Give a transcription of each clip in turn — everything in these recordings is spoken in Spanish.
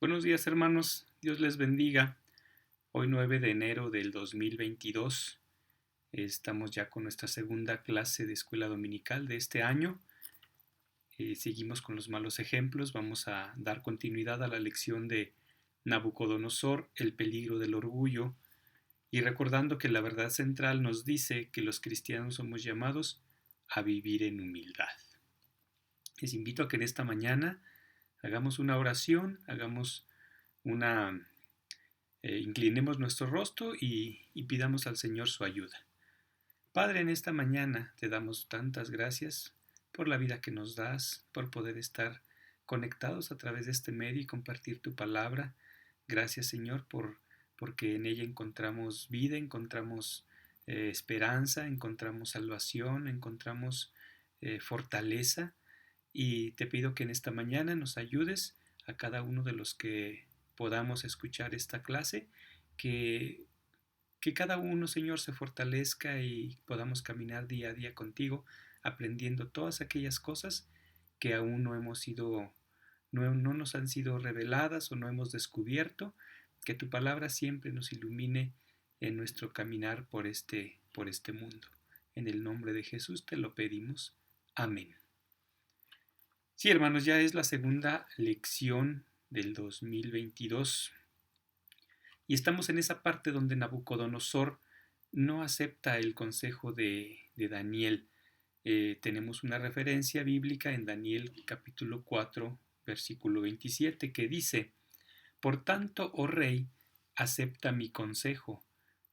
Buenos días, hermanos, Dios les bendiga. Hoy 9 de enero del 2022 estamos ya con nuestra segunda clase de escuela dominical de este año. Seguimos con los malos ejemplos, vamos a dar continuidad a la lección de Nabucodonosor, el peligro del orgullo, y recordando que la verdad central nos dice que los cristianos somos llamados a vivir en humildad. Les invito a que en esta mañana hagamos una oración, inclinemos nuestro rostro y pidamos al Señor su ayuda. Padre, en esta mañana te damos tantas gracias por la vida que nos das, por poder estar conectados a través de este medio y compartir tu palabra. Gracias, Señor, porque en ella encontramos vida, encontramos esperanza, encontramos salvación, encontramos fortaleza. Y te pido que en esta mañana nos ayudes a cada uno de los que podamos escuchar esta clase, que, que cada uno, Señor, se fortalezca y podamos caminar día a día contigo, aprendiendo todas aquellas cosas que aún no nos han sido reveladas o no hemos descubierto, que tu palabra siempre nos ilumine en nuestro caminar por este mundo. En el nombre de Jesús te lo pedimos. Amén. Sí, hermanos, ya es la segunda lección del 2022 y estamos en esa parte donde Nabucodonosor no acepta el consejo de Daniel. Tenemos una referencia bíblica en Daniel capítulo 4, versículo 27, que dice: Por tanto, oh rey, acepta mi consejo,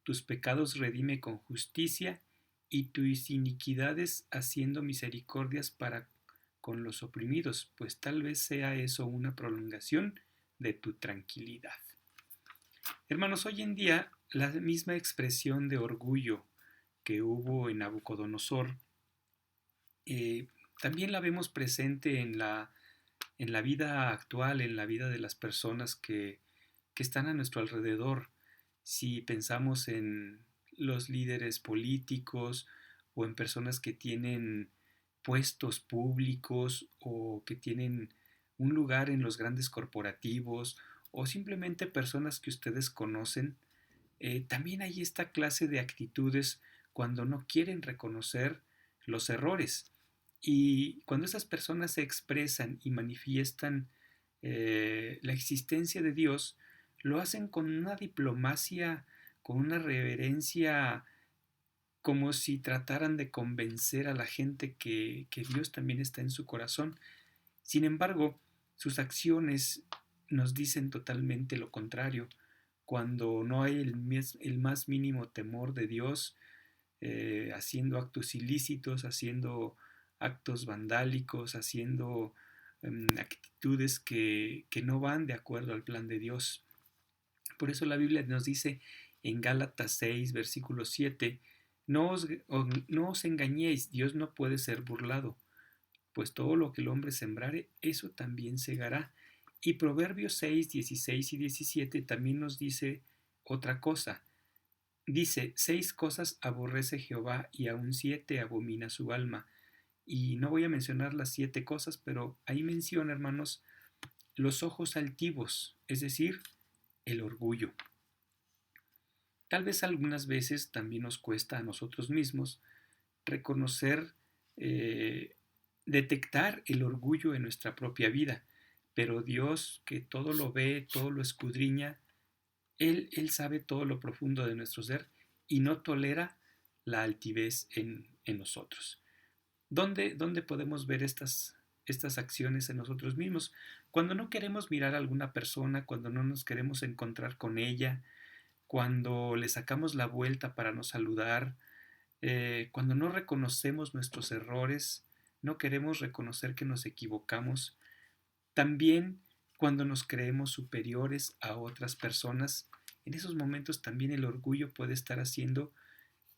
tus pecados redime con justicia y tus iniquidades haciendo misericordias para con los oprimidos, pues tal vez sea eso una prolongación de tu tranquilidad. Hermanos, hoy en día la misma expresión de orgullo que hubo en Nabucodonosor eh, también la vemos presente en la vida actual, en la vida de las personas que están a nuestro alrededor. Si pensamos en los líderes políticos o en personas que tienen puestos públicos o que tienen un lugar en los grandes corporativos o simplemente personas que ustedes conocen, también hay esta clase de actitudes cuando no quieren reconocer los errores. Y cuando esas personas se expresan y manifiestan la existencia de Dios, lo hacen con una diplomacia, con una reverencia, como si trataran de convencer a la gente que Dios también está en su corazón. Sin embargo, sus acciones nos dicen totalmente lo contrario. Cuando no hay el más mínimo temor de Dios, haciendo actos ilícitos, haciendo actos vandálicos, haciendo actitudes que no van de acuerdo al plan de Dios. Por eso la Biblia nos dice en Gálatas 6, versículo 7, no os engañéis, Dios no puede ser burlado, pues todo lo que el hombre sembrare, eso también segará. Y Proverbios 6, 16 y 17 también nos dice otra cosa. Dice, 6 cosas aborrece Jehová y aún 7 abomina su alma. Y no voy a mencionar las 7 cosas, pero ahí menciona, hermanos, los ojos altivos, es decir, el orgullo. Tal vez algunas veces también nos cuesta a nosotros mismos reconocer, detectar el orgullo en nuestra propia vida, pero Dios, que todo lo ve, todo lo escudriña, Él sabe todo lo profundo de nuestro ser y no tolera la altivez en nosotros. ¿Dónde podemos ver estas acciones en nosotros mismos? Cuando no queremos mirar a alguna persona, cuando no nos queremos encontrar con ella, cuando le sacamos la vuelta para no saludar, cuando no reconocemos nuestros errores, no queremos reconocer que nos equivocamos, también cuando nos creemos superiores a otras personas, en esos momentos también el orgullo puede estar haciendo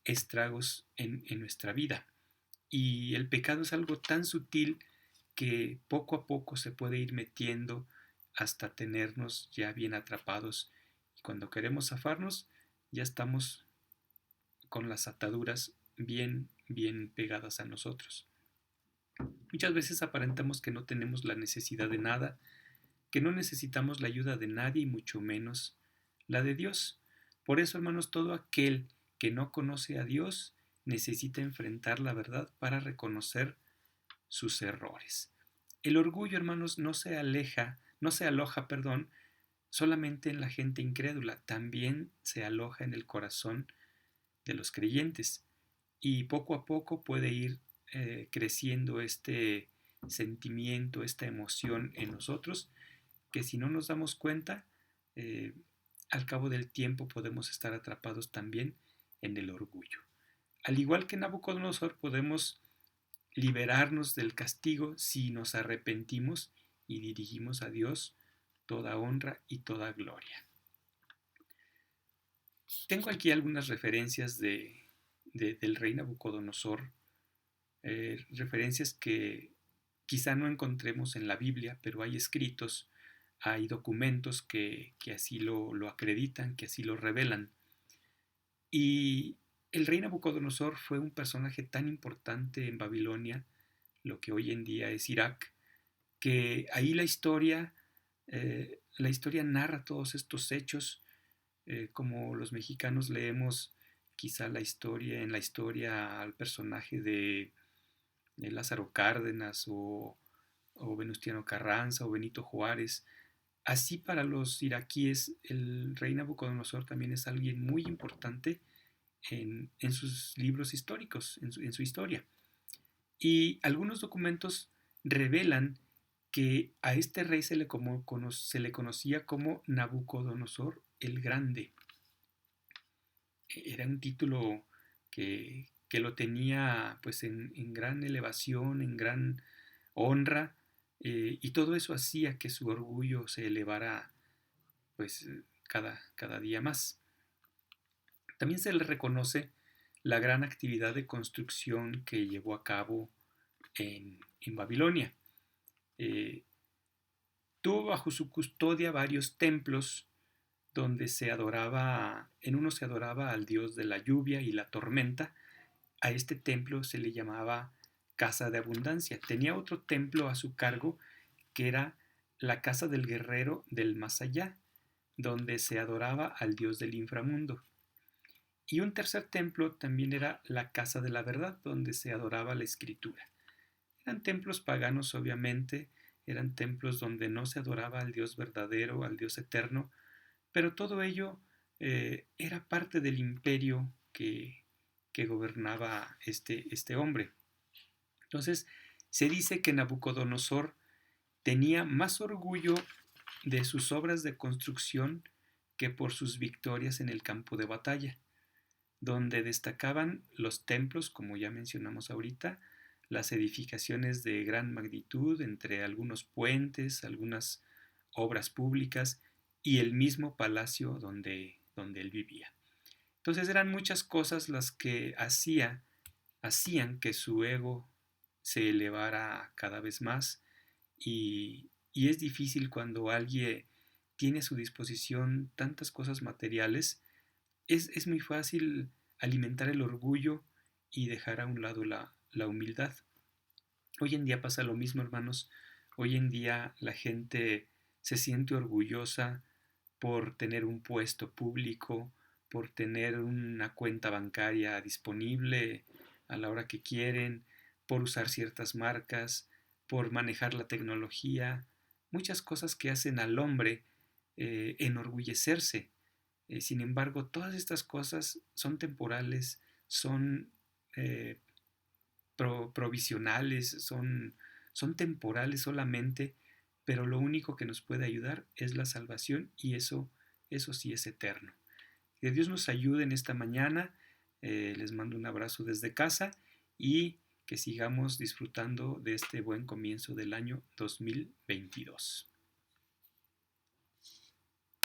estragos en nuestra vida. Y el pecado es algo tan sutil que poco a poco se puede ir metiendo hasta tenernos ya bien atrapados. Y cuando queremos zafarnos, ya estamos con las ataduras bien pegadas a nosotros. Muchas veces aparentamos que no tenemos la necesidad de nada, que no necesitamos la ayuda de nadie y mucho menos la de Dios. Por eso, hermanos, todo aquel que no conoce a Dios necesita enfrentar la verdad para reconocer sus errores. El orgullo, hermanos, no se aloja, solamente en la gente incrédula, también se aloja en el corazón de los creyentes y poco a poco puede ir creciendo este sentimiento, esta emoción en nosotros, que si no nos damos cuenta, eh, al cabo del tiempo podemos estar atrapados también en el orgullo. Al igual que Nabucodonosor, podemos liberarnos del castigo si nos arrepentimos y dirigimos a Dios toda honra y toda gloria. Tengo aquí algunas referencias del rey Nabucodonosor, referencias que quizá no encontremos en la Biblia, pero hay escritos, hay documentos que así lo acreditan, que así lo revelan. Y el rey Nabucodonosor fue un personaje tan importante en Babilonia, lo que hoy en día es Irak, que ahí la historia narra todos estos hechos, como los mexicanos leemos quizá en la historia al personaje de Lázaro Cárdenas o Venustiano Carranza o Benito Juárez. Así para los iraquíes el rey Nabucodonosor también es alguien muy importante en sus libros históricos, en su historia. Y algunos documentos revelan que a este rey se le conocía como Nabucodonosor el Grande. Era un título que lo tenía pues en gran elevación, en gran honra, y todo eso hacía que su orgullo se elevara pues cada día más. También se le reconoce la gran actividad de construcción que llevó a cabo en Babilonia. Tuvo bajo su custodia varios templos donde en uno se adoraba al dios de la lluvia y la tormenta. A este templo se le llamaba Casa de Abundancia. Tenía otro templo a su cargo que era la Casa del Guerrero del Más Allá, donde se adoraba al dios del inframundo. Y un tercer templo también era la Casa de la Verdad, donde se adoraba la Escritura. Eran templos paganos, obviamente, eran templos donde no se adoraba al Dios verdadero, al Dios eterno, pero todo ello era parte del imperio que gobernaba este hombre. Entonces, se dice que Nabucodonosor tenía más orgullo de sus obras de construcción que por sus victorias en el campo de batalla, donde destacaban los templos, como ya mencionamos ahorita, las edificaciones de gran magnitud, entre algunos puentes, algunas obras públicas y el mismo palacio donde él vivía. Entonces eran muchas cosas las que hacían que su ego se elevara cada vez más y es difícil cuando alguien tiene a su disposición tantas cosas materiales, es muy fácil alimentar el orgullo y dejar a un lado la humildad. Hoy en día pasa lo mismo, hermanos. Hoy en día la gente se siente orgullosa por tener un puesto público, por tener una cuenta bancaria disponible a la hora que quieren, por usar ciertas marcas, por manejar la tecnología, muchas cosas que hacen al hombre enorgullecerse. Sin embargo, todas estas cosas son temporales, son eh, provisionales, son temporales solamente, pero lo único que nos puede ayudar es la salvación y eso sí es eterno. Que Dios nos ayude en esta mañana. Les mando un abrazo desde casa y que sigamos disfrutando de este buen comienzo del año 2022.